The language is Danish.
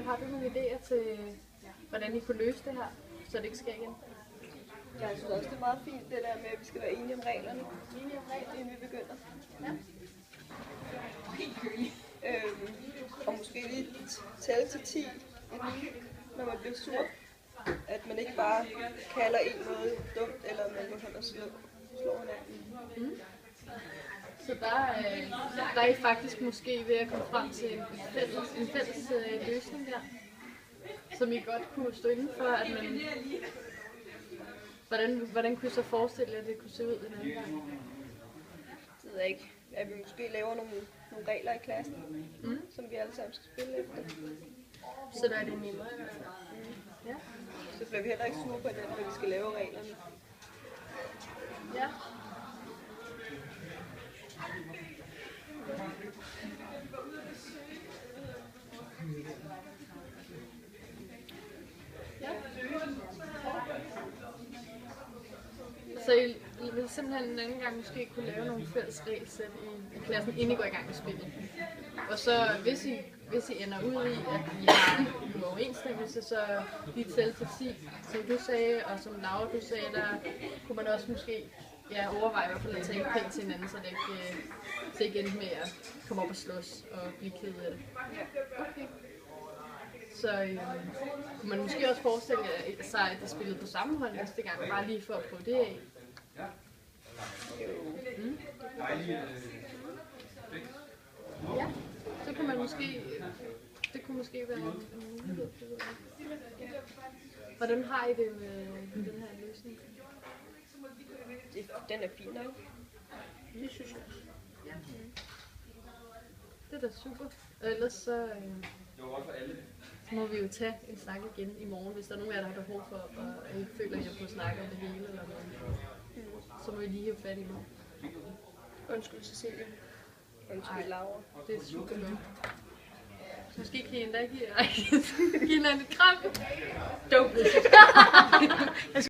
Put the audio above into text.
har du nogle idéer til, hvordan I kunne løse det her, så det ikke sker igen? Jeg synes også, det er meget fint, det der med, at vi skal være enige om reglerne, inden vi begynder. Ja. Og måske lige tælle til 10, når man bliver sur. At man ikke bare kalder en noget dumt, eller man går hen og slår hinanden. Så der er I faktisk måske ved at komme frem til en fælles løsning der, som I godt kunne stå inden for, at man... Hvordan kunne I så forestille jer, at det kunne se ud en anden gang? Det ved jeg ikke. At vi måske laver nogle regler i klassen, som vi alle sammen skal spille efter. Så der er det nemmere i hvert fald. Ja. Så bliver vi heller ikke sure på hinanden, når vi skal lave reglerne. Ja. Så I vil simpelthen en anden gang måske kunne lave nogle fælles regelsæt i klassen, inden I går i gang med spillet. Og så hvis I ender ud i, at I har en uoverensstemmelse, så lige tælle til 10, som du sagde, og som Laura du sagde, der kunne man også måske overveje i hvert fald at tale pænt til hinanden, så det ikke endte med at komme op og slås og blive ked af det. Okay. Så kunne man måske også forestille sig, at de spillede på samme hold næste gang, bare lige for at prøve det af. Ja, så kunne man måske, det kunne måske være en mulighed. Hvordan har I det med den her løsning? Den er fin nok. Det synes jeg også. Ja. Det er da super. Og ellers så må vi jo tage en snak igen i morgen, hvis der er nogen af jer, der har behov for, og I føler, at jeg får snakket om det hele eller noget. Så må vi lige hive fat i mig. Undskyld Cecilie. Undskyld Laura. Det er super godt. Måske kan I endda give hinanden et kram. Dumt.